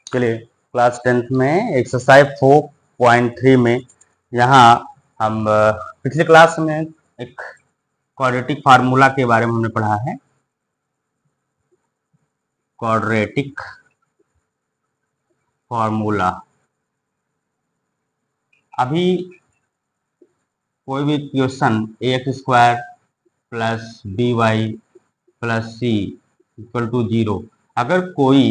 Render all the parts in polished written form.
चलिए class 10th में exercise 4.3 में यहाँ हम पिछले क्लास में एक क्वाड्रेटिक फार्मूला के बारे में हमने पढ़ा है। क्वाड्रेटिक फार्मूला, अभी कोई भी equation ax² plus by plus C equal to 0, अगर कोई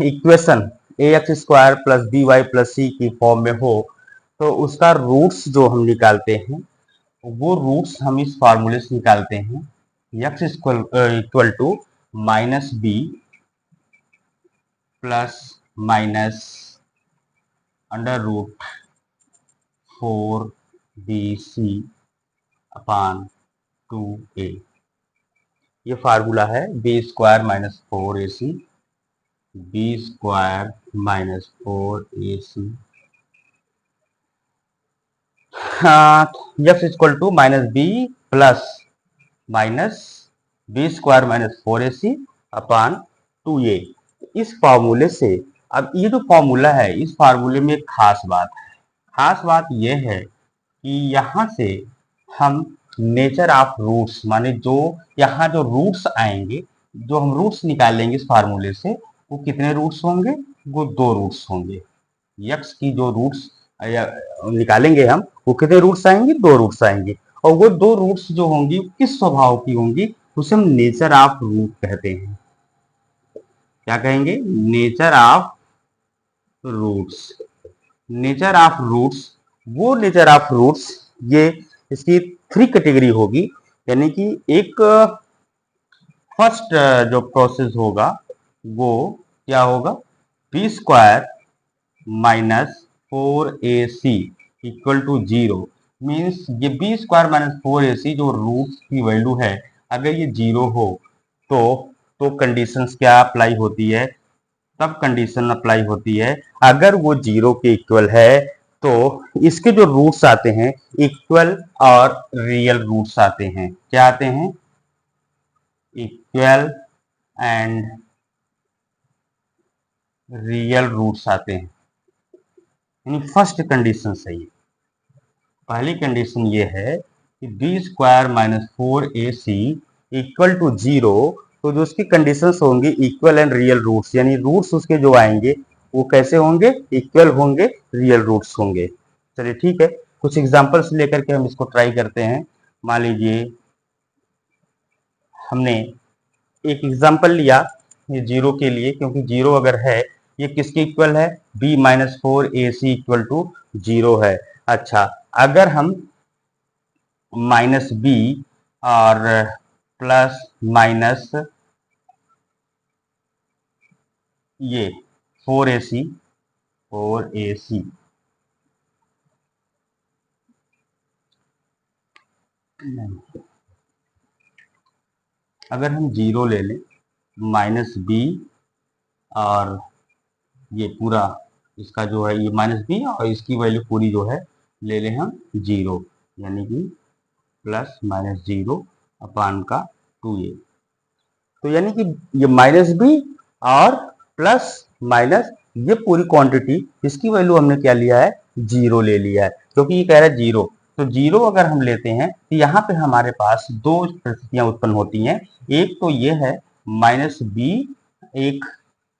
equation ax² plus by plus C की फॉर्म में हो तो उसका रूट्स जो हम निकालते हैं वो रूट्स हम इस फार्मूले से निकालते हैं। x equal to minus B plus minus under root 4bc upon 2a। ये फार्मूला है b² minus 4ac, b² minus 4ac x equal to minus B plus minus b² minus 4ac upon 2a। इस फार्मूले से, अब ये जो formula है इस फार्मूले में एक खास बात है। खास बात यह है कि यहाँ से हम नेचर ऑफ रूट्स, माने जो यहाँ जो रूट्स आएंगे, जो हम रूट्स निकालेंगे इस फार्मूले से, वो कितने रूट्स होंगे? वो 2 रूट्स होंगे। x की जो रूट्स निकालेंगे हम, वो कितने रूट्स आएंगे? 2 रूट्स आएंगे। और वो 2 रूट्स जो होंगी किस स्वभाव की होंगी? उसे हम नेचर ऑफ रूट कहते हैं। क्या कहेंगे? Nature of roots. Nature of roots, वो नेचर ऑफ रूट्स, ये इसकी 3 कैटेगरी होगी। यानी कि एक फर्स्ट जो प्रोसेस होगा वो क्या होगा? b² minus 4ac equal to 0। Means ये b² माइनस 4ac जो रूट्स की वैल्यू है, अगर ये 0 हो तो कंडीशंस क्या अप्लाई होती है? तब कंडीशन अप्लाई होती है अगर वो 0 के इक्वल है तो इसके जो रूट्स आते हैं इक्वल और रियल रूट्स आते हैं। क्या आते हैं? इक्वल एंड रियल रूट्स आते हैं। यानी फर्स्ट कंडीशन सही है। पहली कंडीशन ये है कि b² minus 4ac equal to 0, तो जो उसकी कंडीशंस होंगी इक्वल एंड रियल रूट्स, यानी रूट्स उसके जो आएंगे वो कैसे होंगे? इक्वल होंगे, रियल रूट्स होंगे। चलिए ठीक है, कुछ एग्जांपल्स लेकर के हम इसको ट्राई करते हैं। मान लीजिए हमने एक एग्जांपल लिया ये 0 के लिए, क्योंकि 0 अगर है, ये किसके इक्वल है? b minus 4ac equal to 0 है। अच्छा, अगर हम माइनस बी और प्लस माइनस ये 4ac अगर हम 0 ले लें, माइनस बी और ये पूरा इसका जो है ये माइनस बी और इसकी वैल्यू पूरी जो है ले लें हम 0, यानी कि प्लस माइनस 0 अपान का 2a। तो यानी कि ये माइनस बी और प्लस माइनस ये पूरी क्वांटिटी, इसकी वैल्यू हमने क्या लिया है? 0 ले लिया है, क्योंकि ये कह रहा है 0। तो 0 अगर हम लेते हैं तो यहाँ पे हमारे पास 2 परिस्थितियां उत्पन्न होती हैं। एक तो ये है माइनस बी, एक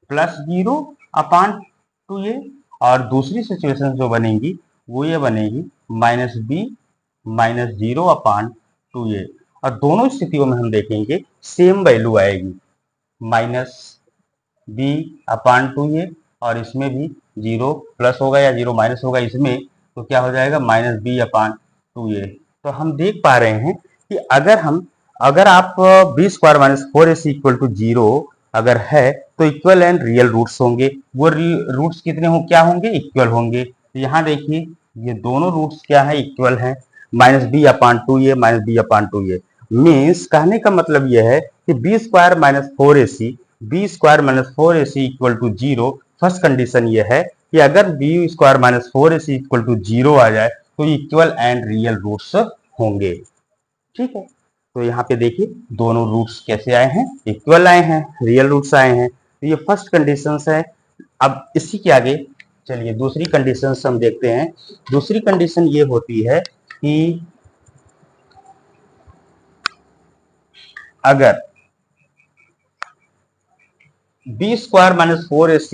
प्लस 0 अपान 2a, और दूसरी सिचुएशन जो बनेगी वो ये बनेगी माइनस बी माइनस 0 अपान 2a। और दोनों स्थितियों में हम देखेंगे सेम वैल्यू आएगी, माइनस बी अपान 2a, और इसमें भी 0 प्लस होगा या 0 माइनस होगा इसमें, तो क्या हो जाएगा? Minus B upon 2a। तो हम देख पा रहे हैं कि अगर आप b² minus 4ac equal to 0 अगर है तो इक्वल एंड रियल रूट्स होंगे। वो रूट्स कितने क्या होंगे? इक्वल होंगे। तो यहाँ देखिए ये दोनों रूट्स क्या है? इक्वल हैं, minus B upon 2a minus B upon 2a। Means कहने का मतलब यह है कि b² minus 4ac b² minus 4ac equal to 0। First condition ये है कि अगर b² minus 4ac equal to 0 आ जाए तो इक्वल एंड रियल रूट्स होंगे। ठीक है, तो यहाँ पे देखिए दोनों रूट्स कैसे आए हैं? इक्वल आए हैं, रियल रूट्स आए हैं। तो ये फर्स्ट कंडीशन है अब इसी के आगे चलिए दूसरी कंडीशन हम देखते हैं। दूसरी कंडीशन ये होती है कि अगर B square minus 4ac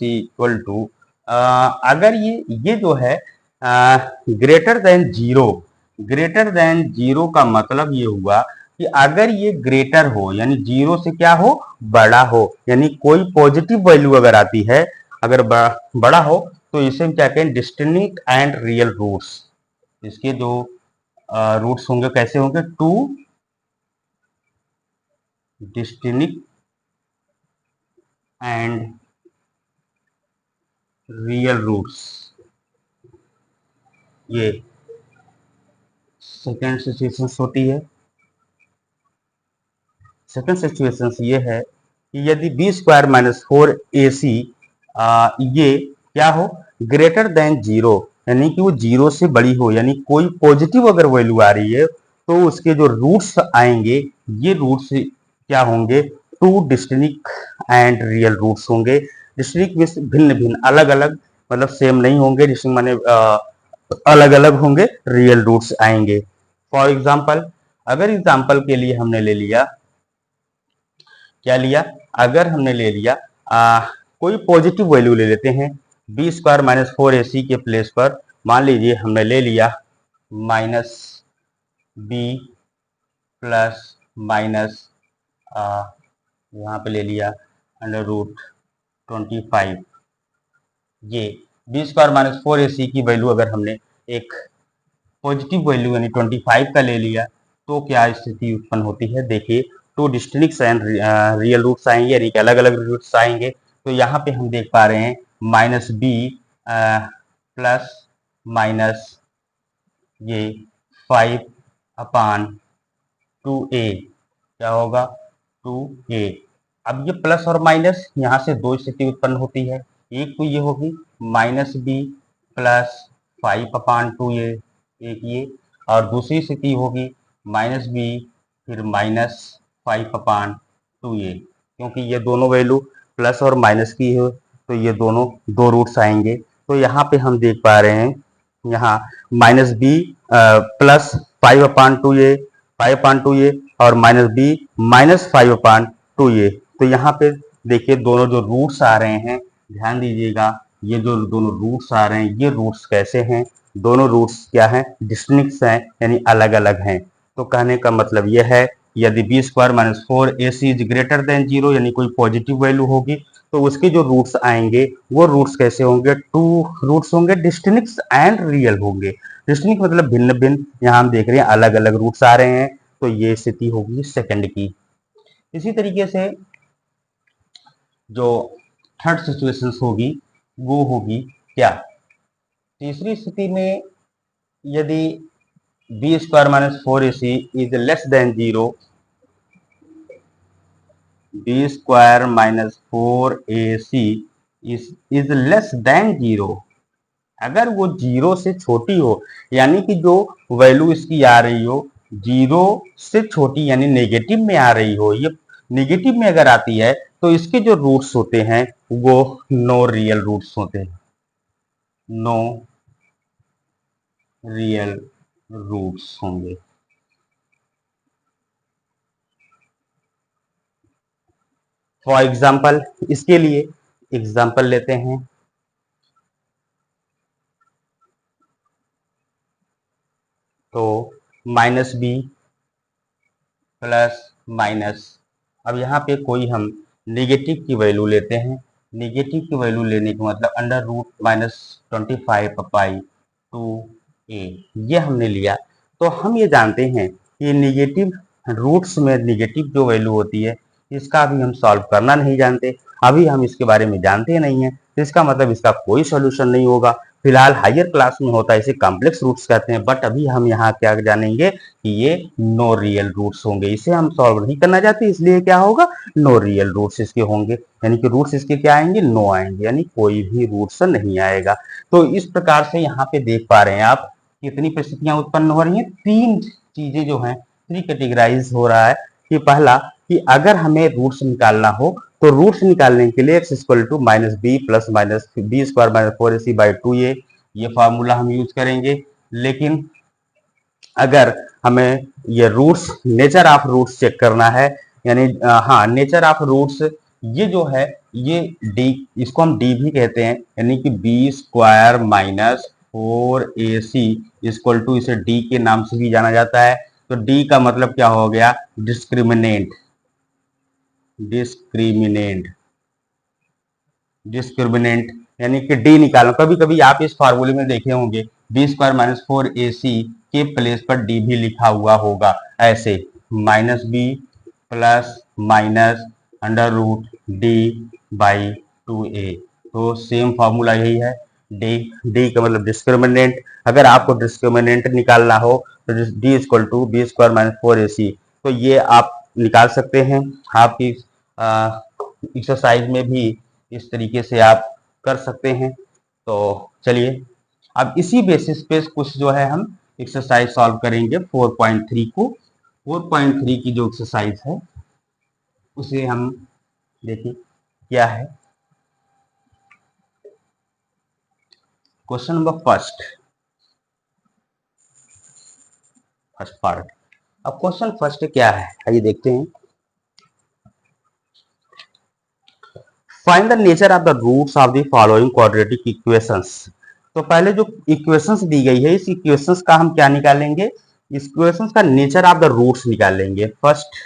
equal to, अगर ये जो है greater than zero, greater than zero का मतलब ये हुआ कि अगर ये ग्रेटर हो यानी जीरो से क्या हो, बड़ा हो, यानी कोई पॉजिटिव वैल्यू अगर आती है, अगर बड़ा हो, तो इसे हम क्या कहें, डिस्टिंक्ट एंड रियल रूट्स। इसके जो रूट्स होंगे कैसे होंगे, two distinct and real roots. ये सेकेंड सिचुएशन होती है। सेकेंड सिचुएशन ये है कि यदि बी स्क्वायर माइनस 4ac ये क्या हो, ग्रेटर देन जीरो, यानी कि वो जीरो से बड़ी हो, यानी कोई पॉजिटिव अगर वैल्यू आ रही है तो उसके जो रूट्स आएंगे, ये रूट्स क्या होंगे, two distinct and real roots होंगे। डिस्टिंक्ट में भिन्न भिन्न, अलग अलग, मतलब सेम नहीं होंगे, डिस्टिंक्ट माने अलग अलग होंगे, रियल रूट्स आएंगे। फॉर एग्जाम्पल, अगर एग्जाम्पल के लिए हमने ले लिया, क्या लिया, अगर हमने ले लिया कोई पॉजिटिव वैल्यू ले लेते हैं, बी स्क्वायर माइनस 4ac के प्लेस पर मान लीजिए हमने ले लिया माइनस बी प्लस माइनस यहाँ पे ले लिया अंडर रूट 25। ये बी स्क्वायर माइनस 4ac की वैल्यू अगर हमने एक पॉजिटिव वैल्यू यानी 25 का ले लिया, तो क्या स्थिति उत्पन्न होती है, देखिए two distinct and real roots आएंगे, यानी कि अलग अलग रूट्स आएंगे। तो यहाँ पे हम देख पा रहे हैं माइनस बी प्लस माइनस ये 5/2a, क्या होगा 2a। अब ये प्लस और माइनस, यहाँ से दो स्थिति उत्पन्न होती है, एक तो ये होगी माइनस बी प्लस 5/2a, एक ये, और दूसरी स्थिति होगी माइनस बी फिर माइनस 5/2a, क्योंकि ये दोनों वैल्यू प्लस और माइनस की है, तो ये दोनों दो रूट्स आएंगे। तो यहाँ पे हम देख पा रहे हैं, यहाँ माइनस बी प्लस 5/2a और माइनस बी माइनस 5/2a। तो यहाँ पे देखिए दोनों जो रूट्स आ रहे हैं, ध्यान दीजिएगा, ये जो दोनों रूट्स आ रहे हैं, ये रूट्स कैसे हैं, दोनों रूट्स क्या हैं, डिस्टिंक्ट हैं, यानी अलग अलग हैं। तो कहने का मतलब यह है, यदि B square minus 4ac is greater than zero, यानी कोई पॉजिटिव वैल्यू होगी, तो उसके जो रूट्स आएंगे वो रूट्स कैसे होंगे, टू रूट्स होंगे, डिस्टिंक्ट एंड रियल होंगे। डिस्टिंक्ट मतलब भिन्न भिन्न, यहाँ हम देख रहे हैं अलग अलग रूट्स आ रहे हैं, तो ये स्थिति होगी सेकंड की। इसी तरीके से जो थर्ड सिचुएशन होगी वो होगी क्या, तीसरी स्थिति में यदि B square minus 4ac is less than zero, B square minus 4ac is less than zero, अगर वो जीरो से छोटी हो, यानी कि जो वैल्यू इसकी आ रही हो जीरो से छोटी, यानी नेगेटिव में आ रही हो, ये नेगेटिव में अगर आती है, तो इसके जो रूट्स होते हैं वो नो रियल रूट्स होते हैं, नो रियल रूट्स होंगे। फॉर एग्जाम्पल, इसके लिए एग्जाम्पल लेते हैं, तो माइनस बी प्लस माइनस, अब यहाँ पे कोई हम नेगेटिव की वैल्यू लेते हैं, नेगेटिव की वैल्यू लेने का मतलब अंडर रूट माइनस 25/2a, ये हमने लिया। तो हम ये जानते हैं कि नेगेटिव रूट्स में नेगेटिव जो वैल्यू होती है, इसका अभी हम सॉल्व करना नहीं जानते, अभी हम इसके बारे में जानते नहीं हैं, तो इसका मतलब इसका कोई सॉल्यूशन नहीं होगा। फिलहाल हायर क्लास में होता है, इसे कॉम्प्लेक्स रूट्स कहते हैं, बट अभी हम यहाँ क्या जानेंगे कि ये नो रियल रूट्स होंगे, इसे हम सॉल्व नहीं करना चाहते, इसलिए क्या होगा, नो रियल रूट्स इसके होंगे, यानी कि रूट्स इसके क्या आएंगे, नो आएंगे, यानी कोई भी रूट्स नहीं आएगा। तो इस प्रकार से यहाँ पे देख पा रहे हैं आप कितनी परिस्थितियां उत्पन्न हो रही हैं, तीन चीजें जो हैं, थ्री कैटेगराइज हो रहा है कि पहला कि अगर हमें रूट्स निकालना हो तो रूट्स निकालने के लिए x equal to minus B plus minus B square minus 4ac/2 ये फार्मूला हम यूज करेंगे। लेकिन अगर हमें ये roots nature of roots check करना है, यानी हाँ नेचर ऑफ रूट्स ये जो है ये डी, इसको हम डी भी कहते हैं, यानी कि B square minus 4ac equal to, इसे डी के नाम से भी जाना जाता है। तो डी का मतलब क्या हो गया, डिस्क्रिमिनेंट, डिस्क्रिमिनेंट, डिस्क्रिमिनेंट यानी कि डी निकालना। कभी कभी आप इस फार्मूले में देखे होंगे बी स्क्वायर माइनस 4ac के प्लेस पर डी भी लिखा हुआ होगा, ऐसे minus B plus minus under root D by 2a। तो सेम फार्मूला यही है, डी, डी का मतलब डिस्क्रिमिनेंट। अगर आपको डिस्क्रिमिनेंट निकालना हो तो D equal to B square minus 4ac, तो ये आप निकाल सकते हैं। आपकी एक्सरसाइज में भी इस तरीके से आप कर सकते हैं। तो चलिए अब इसी बेसिस पे कुछ जो है हम एक्सरसाइज सॉल्व करेंगे 4.3 को। 4.3 की जो एक्सरसाइज है उसे हम देखिए क्या है। Question number first part. अब क्वेश्चन फर्स्ट क्या है, आइए देखते हैं। Find the nature of the roots of the following quadratic equations. तो पहले जो इक्वेशंस दी गई है इस इक्वेशंस का हम क्या निकालेंगे, इक्वेशंस का नेचर ऑफ द रूट्स निकालेंगे। फर्स्ट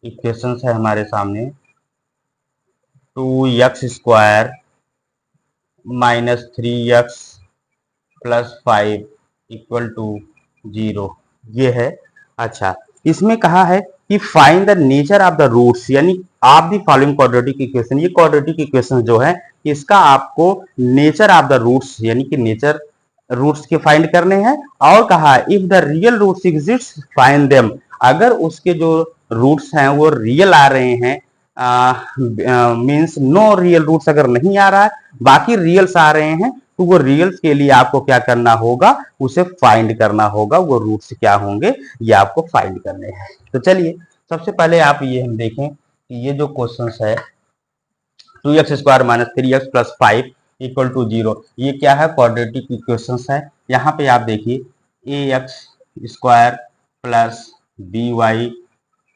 इक्वेशंस है हमारे सामने 2x square minus 3x plus 5 equal to 0, ये है। अच्छा, इसमें कहा है कि find the nature of the roots, यानी आप दी फॉलोइंग क्वाड्रेटिक इक्वेशन। ये क्वाड्रेटिक इक्वेशन जो है इसका आपको नेचर ऑफ द रूट्स यानी कि नेचर रूट्स के फाइंड करने हैं। और कहा if the real roots exist find them, अगर उसके जो रूट्स हैं वो रियल आ रहे हैं, मींस नो रियल रूट्स अगर नहीं आ रहा है बाकी रियल्स आ रहे हैं, तो वो रियल्स के लिए आपको क्या करना होगा, उसे फाइंड करना होगा। वो रूट्स क्या होंगे ये आपको फाइंड करने हैं। तो चलिए सबसे पहले आप ये हम देखें कि ये जो क्वेश्चन है 2x square minus 3x plus 5 equal to 0, ये क्या है, क्वाड्रेटिक इक्वेशन है। यहाँ पे आप देखिए ax square plus by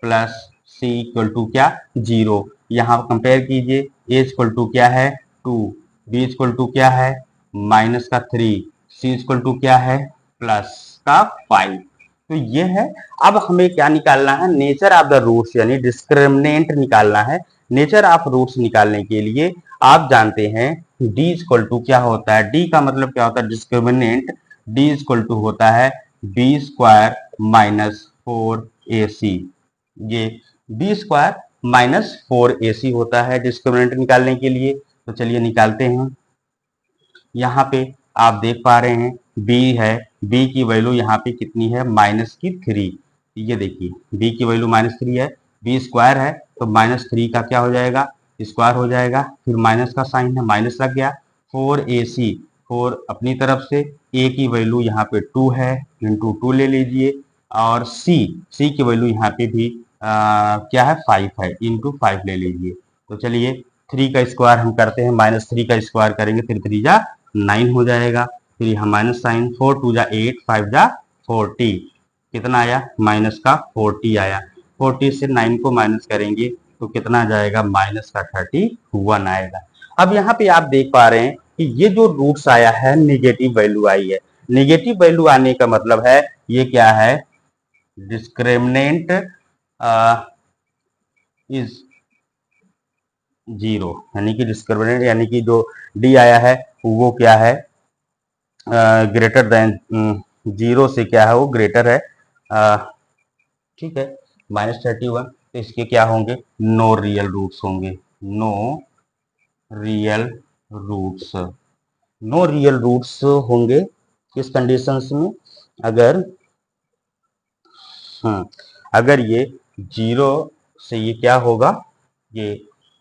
plus c equal to क्या 0। यहाँ कंपेयर कीजिए, a इक्वल टू क्या है 2, b इक्वल टू क्या है माइनस का 3, c इक्वल टू क्या है प्लस का 5। तो ये है। अब हमें क्या निकालना है, नेचर ऑफ द रूट्स यानी डिस्क्रिमिनेंट निकालना है। नेचर ऑफ रूट्स निकालने के लिए आप जानते हैं d इक्वल टू क्या होता है, d का मतलब क्या होता है डिस्क्रिमिनेंट, d इक्वल टू होता है b स्क्वायर माइनस 4ac। ये b स्क्वायर माइनस 4ac होता है डिस्क्रिमिनेंट निकालने के लिए। तो चलिए निकालते हैं। यहाँ पे आप देख पा रहे हैं b है, b की वैल्यू यहाँ पे कितनी है माइनस की 3। ये देखिए b की वैल्यू माइनस 3 है, b स्क्वायर है तो माइनस 3 का क्या हो जाएगा स्क्वायर हो जाएगा, फिर माइनस का साइन है माइनस लग गया। 4ac 4 अपनी तरफ से, a की वैल्यू यहाँ पे 2 है इंटू 2 ले लीजिए, और c की वैल्यू यहाँ पे भी क्या है 5 है इंटू 5 ले लीजिए। तो चलिए 3 का स्क्वायर हम करते हैं, माइनस 3 का स्क्वायर करेंगे फिर 3 जा 9 हो जाएगा, फिर यहाँ माइनस साइन, 4 2 जा 8 5 जा 40, कितना आया माइनस का 40 आया। 40 से 9 को माइनस करेंगे तो कितना आ जाएगा माइनस का 31 आएगा। अब यहाँ पे आप देख पा रहे हैं कि ये जो रूट्स आया है निगेटिव वैल्यू आई है। निगेटिव वैल्यू आने का मतलब है ये क्या है, डिस्क्रिमिनेंट इज 0, यानी कि डिस्क्रिमिनेंट यानी कि जो डी आया है वो क्या है ग्रेटर देन 0 से क्या है वो ग्रेटर है, ठीक है -31। तो इसके क्या होंगे नो रियल रूट्स होंगे, no real roots, no real roots होंगे किस कंडीशंस में, अगर अगर ये 0 से ये क्या होगा, ये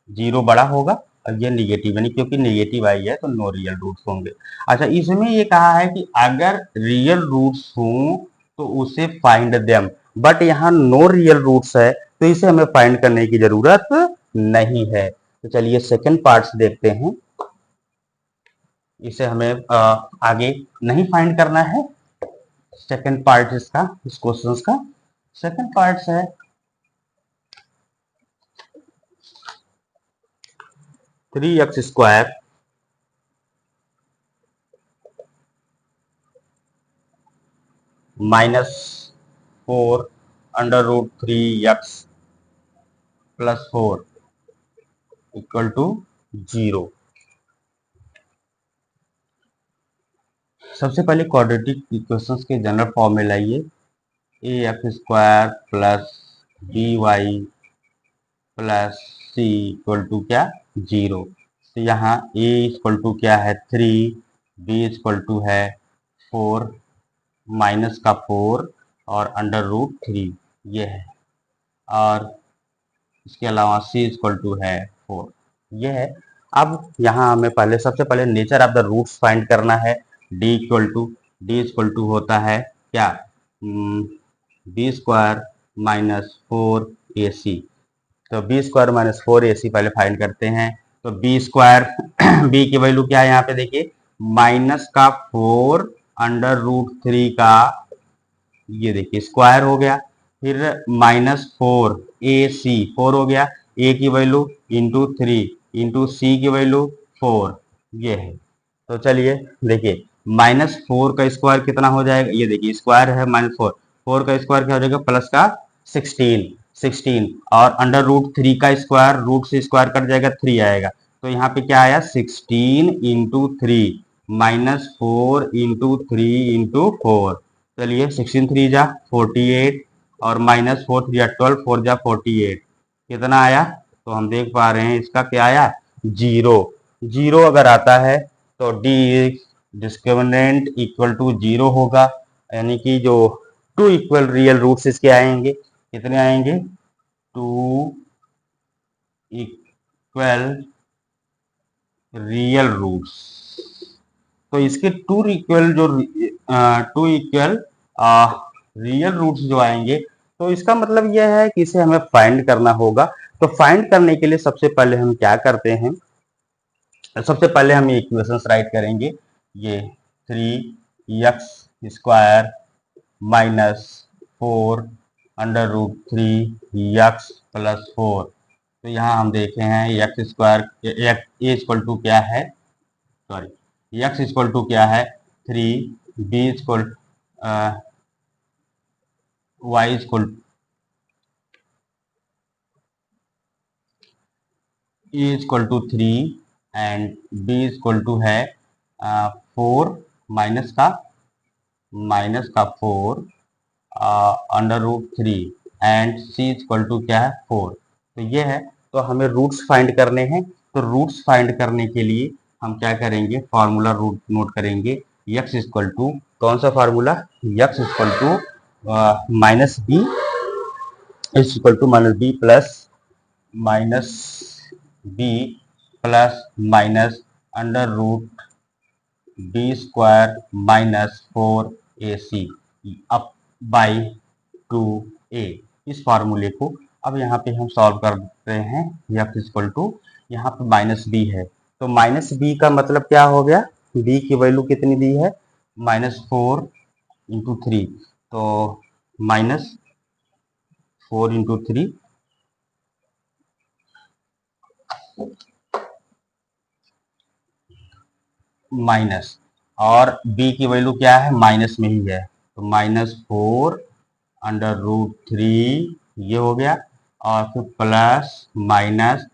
0 बड़ा होगा और ये निगेटिव, यानी क्योंकि निगेटिव आई है तो नो रियल रूट्स होंगे। अच्छा, इसमें ये कहा है कि अगर रियल रूट्स हों तो उसे फाइंड देम, बट यहाँ नो रियल रूट्स है तो इसे हमें फाइंड करने की जरूरत नहीं है। तो चलिए सेकंड पार्ट्स देखते हैं। इसे हमें आगे नहीं फाइंड करना है। सेकंड पार्ट इसका, इस क्वेश्चन का सेकंड पार्ट है 3x² minus 4√3x+4 equal to 0। सबसे पहले क्वाड्रेटिक इक्वेशंस के जनरल फॉर्म में लाइए। ax² plus by plus c equal to क्या 0। तो यहाँ a इक्वल टू क्या है 3, b इक्वल टू है 4 माइनस का 4 और √3 ये है, और इसके अलावा c इक्वल टू है 4 ये है। अब यहाँ हमें पहले सबसे पहले nature of the roots find करना है। d इक्वल टू होता है क्या b² माइनस 4ac। तो b² माइनस 4ac पहले फाइंड करते हैं। तो b² b की वैल्यू क्या है यहाँ पे देखिए, माइनस का 4 √3 का ये देखिए स्क्वायर हो गया, फिर -4ac 4 हो गया, a की वैल्यू इंटू 3 इंटू सी की वैल्यू 4 ये है। तो चलिए देखिए -4 का स्क्वायर कितना हो जाएगा, ये देखिए स्क्वायर है -4, 4 का स्क्वायर क्या हो जाएगा प्लस का 16 और √3 का स्क्वायर, रूट से स्क्वायर कट जाएगा 3 आएगा। तो यहाँ पे क्या आया 16 इंटू 3 -4 इंटू 3 इंटू 4। चलिए 16 3 जा 48 और -4 3 12 4 जा 48 कितना आया। तो हम देख पा रहे हैं इसका क्या आया 0 अगर आता है तो डी डिस्क्रिमिनेंट इक्वल टू 0 होगा, यानी कि जो 2 इक्वल रियल रूट्स इसके आएंगे, कितने आएंगे 2 इक्वल रियल रूट्स। तो इसके 2 इक्वल रियल रूट्स जो आएंगे, तो इसका मतलब यह है कि इसे हमें फाइंड करना होगा। तो फाइंड करने के लिए सबसे पहले हम क्या करते हैं, सबसे पहले हम ये इक्वेशंस राइट करेंगे। ये 3x² माइनस 4 √3x+4। तो यहाँ हम देखे हैं x² a इक्वल टू क्या है, सॉरी x इक्वल टू क्या है 3, b equal y equal a equal to 3 and b equal to है 4 माइनस का 4 √3 एंड c इक्वल टू क्या है 4। तो ये है। तो हमें रूट्स फाइंड करने हैं। तो रूट्स फाइंड करने के लिए हम क्या करेंगे, फार्मूला रूट नोट करेंगे। x इक्वल टू कौन सा formula, x equal to -b equal to -b plus -b plus minus √b² minus 4ac up by 2a। इस फार्मूले को अब यहाँ पे हम सॉल्व करते हैं। x इक्वल टू यहाँ पे -b है, तो -b का मतलब क्या हो गया, b की वैल्यू कितनी दी है -4 इंटू 3, तो -4 इंटू 3 माइनस, और b की वैल्यू क्या है माइनस में ही है, तो -4 √3 ये हो गया, और फिर प्लस माइनस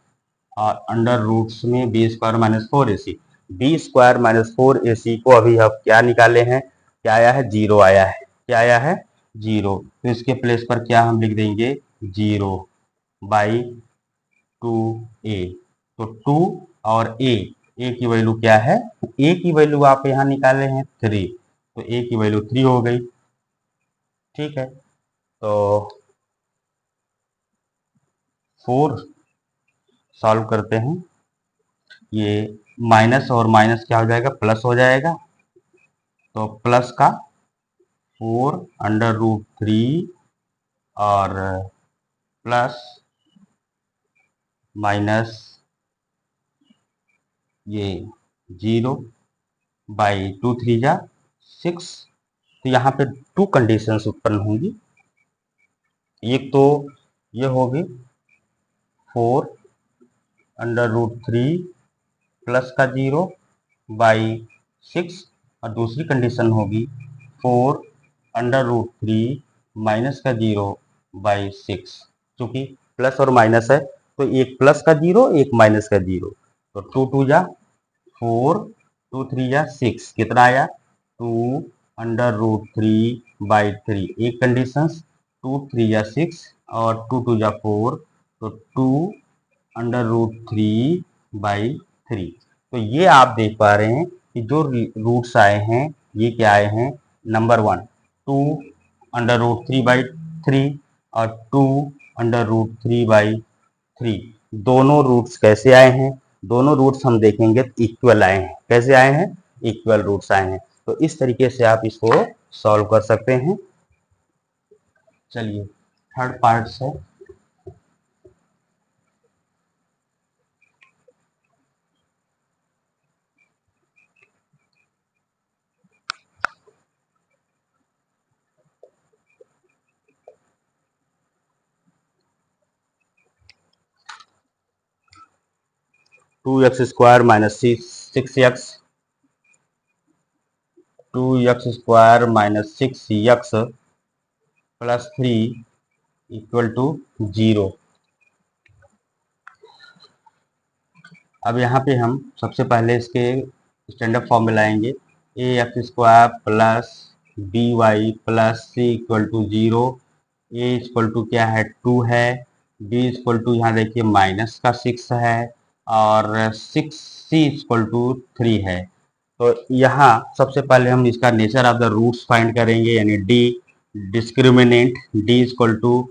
और अंडर रूट्स में b² minus 4ac। b² minus 4ac को अभी अब क्या निकाले हैं, क्या आया है 0 आया है, क्या आया है 0। तो इसके प्लेस पर क्या हम लिख देंगे 0 बाई 2a। तो 2 और a की वैल्यू क्या है, a की वैल्यू आप यहाँ निकाले हैं 3, तो a की वैल्यू 3 हो गई। ठीक है, तो 4 सॉल्व करते हैं। ये माइनस और माइनस क्या हो जाएगा प्लस हो जाएगा, तो प्लस का 4√3 और प्लस माइनस ये 0/2 3 6। तो यहाँ पे 2 कंडीशंस उत्पन्न होंगी। एक तो ये होगी 4√3 प्लस का 0/6 और दूसरी कंडीशन होगी 4√3 माइनस का 0/6। क्योंकि प्लस और माइनस है तो एक प्लस का 0 एक माइनस का 0, तो 2 2 4 2 3 6 कितना आया 2√3/3 एक कंडीशन, 2 3 6 और 2 2 4 तो 2√3/3। तो ये आप देख पा रहे हैं कि जो रूट्स आए हैं ये क्या आए हैं, नंबर 1 2√3/3 और 2√3/3। दोनों रूट्स कैसे आए हैं, दोनों रूट्स हम देखेंगे इक्वल आए हैं। कैसे आए हैं, इक्वल रूट्स आए हैं। तो इस तरीके से आप इसको सॉल्व कर सकते हैं। चलिए थर्ड पार्ट से 2x² minus 6x 2x² minus 6x plus 3 equal to 0। अब यहाँ पे हम सबसे पहले इसके स्टैंडर्ड फॉर्म में लाएंगे। ax² plus by plus c equal to 0। a equal to क्या है 2 है, b इक्वल टू यहाँ देखिए माइनस का 6 है और 6c इक्वल टू 3 है। तो यहाँ सबसे पहले हम इसका nature of the roots find करेंगे, यानी d discriminant d equal to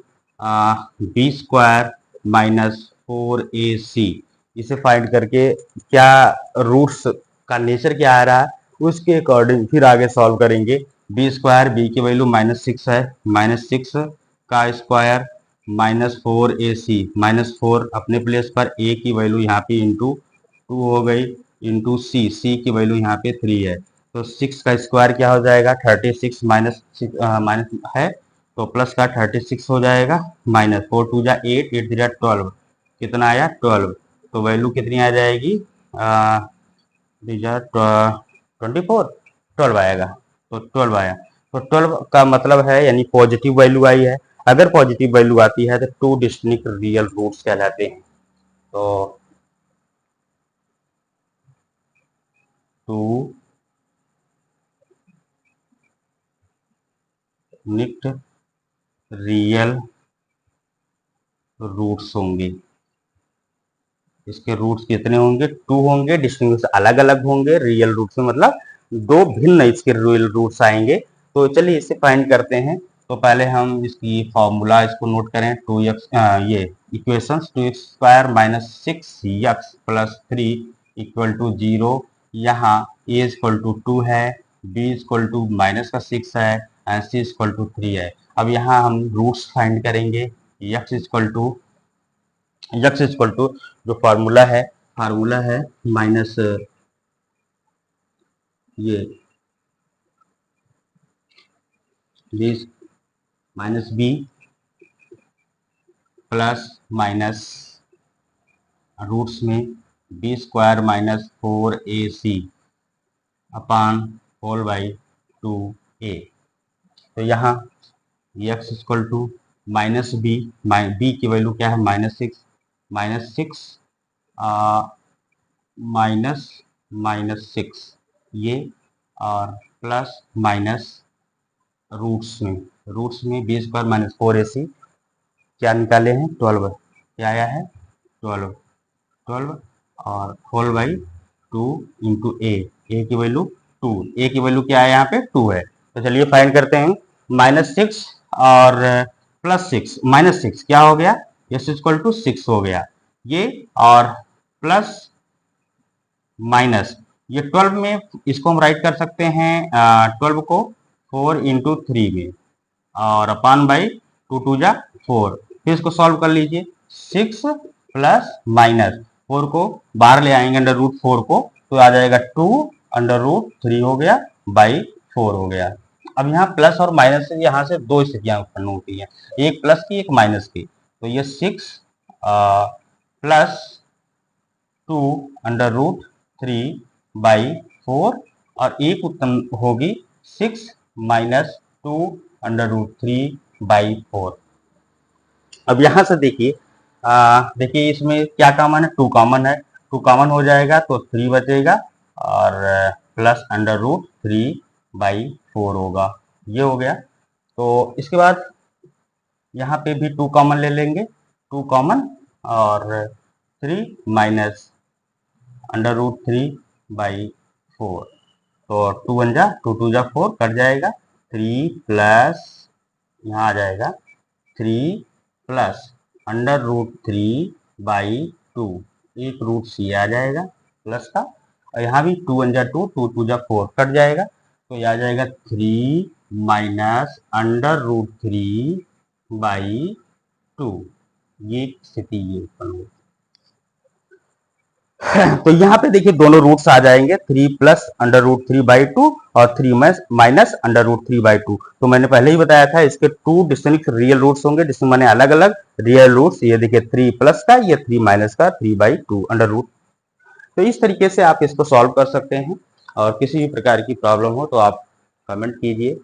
b² minus 4ac। इसे फाइंड करके क्या रूट्स का नेचर क्या आ रहा है उसके अकॉर्डिंग फिर आगे सॉल्व करेंगे। b² b की वैल्यू -6 है, -6 का स्क्वायर माइनस 4ac, -4 अपने प्लेस पर, a की वैल्यू यहाँ पे इंटू 2 हो गई, इंटू c, c की वैल्यू यहाँ पे 3 है। तो 6 का स्क्वायर क्या हो जाएगा 36 माइनस है तो प्लस का 36 हो जाएगा, माइनस 4 2 जा 8 8 3 12 कितना आया 12। तो वैल्यू कितनी आ जाएगी 24 12 आएगा। तो 12 आया, तो 12 का मतलब है यानी पॉजिटिव वैल्यू आई है। अगर पॉजिटिव वैल्यू आती है तो 2 डिस्टिंक्ट रियल रूट्स कहलाते हैं। तो 2 डिस्टिंक्ट रियल रूट्स होंगे। इसके रूट्स कितने होंगे 2 होंगे, डिस्टिंक्ट अलग अलग होंगे, रियल रूट्स में मतलब 2 भिन्न इसके रियल रूट्स आएंगे। तो चलिए इसे फाइंड करते हैं। तो पहले हम इसकी फॉर्मूला इसको नोट करें, 2x ये equations 2x² minus 6x plus 3 equal to 0। यहाँ a इक्वल टू 2 है, b इक्वल टू माइनस का 6 है एंड c इक्वल टू 3 है। अब यहाँ हम रूट्स फाइंड करेंगे। x इक्वल टू जो फार्मूला है माइनस ये minus b plus minus roots में b² minus 4ac upon whole by 2a। तो यहाँ x equal to minus b की वैल्यू क्या है -6 माइनस 6 ये और प्लस माइनस रूट्स में b² माइनस 4ac क्या निकाले हैं 12, क्या आया है 12 और होल बाई 2 इंटू a की वैल्यू 2, a की वैल्यू क्या है यहाँ पे 2 है। तो चलिए फाइंड करते हैं। -6 और +6, -6 क्या हो गया s इक्वल टू 6 हो गया ये, और प्लस माइनस ये 12 में इसको हम राइट कर सकते हैं 12 को 4 इंटू 3 में, और अपान बाई 2 टू जा 4। फिर इसको सॉल्व कर लीजिए। 6 प्लस माइनस 4 को बाहर ले आएंगे अंडर रूट 4 को, तो आ जाएगा 2 अंडर रूट 3 हो गया बाई 4 हो गया। अब यहाँ प्लस और माइनस से यहाँ से दो स्थितियां उत्पन्न होती हैं, एक प्लस की एक माइनस की। तो ये 6 प्लस 2 अंडर रूट 3 बाई 4, और एक उत्पन्न होगी 6 माइनस 2 अंडर रूट 3 बाई 4। अब यहाँ से देखिए, देखिए इसमें क्या कॉमन है, 2 कॉमन है, 2 कॉमन हो जाएगा तो 3 बचेगा, और प्लस अंडर रूट 3 बाई 4 होगा। ये हो गया। तो इसके बाद यहाँ पे भी 2 कॉमन ले लेंगे, 2 कॉमन, और 3 माइनस अंडर रूट 3 बाई 4। तो 2 1 जा 2 2 जा 4 कट जाएगा। 3 प्लस यहाँ आ जाएगा 3 प्लस अंडर रूट 3 बाई 2, एक रूट सी आ जाएगा प्लस का, और यहाँ भी 2 1 जा 2 2 2 जा 4 कट जाएगा। तो यह आ जाएगा 3 माइनस अंडर रूट 3 बाई 2। ये स्थिति ये उत्पन्न होगी। तो यहाँ पे देखिए दोनों रूट्स आ जाएंगे, 3 प्लस अंडर रूट 3 बाई 2 और 3 माइनस अंडर रूट 3 बाई 2। तो मैंने पहले ही बताया था इसके 2 डिस्टिंक्ट रियल रूट्स होंगे, जिसमें मैंने अलग अलग रियल रूट्स, ये देखिए 3 प्लस का, ये 3 माइनस का, 3 बाई 2 अंडर रूट। तो इस तरीके से आप इसको सॉल्व कर सकते हैं, और किसी भी प्रकार की प्रॉब्लम हो तो आप कमेंट कीजिए।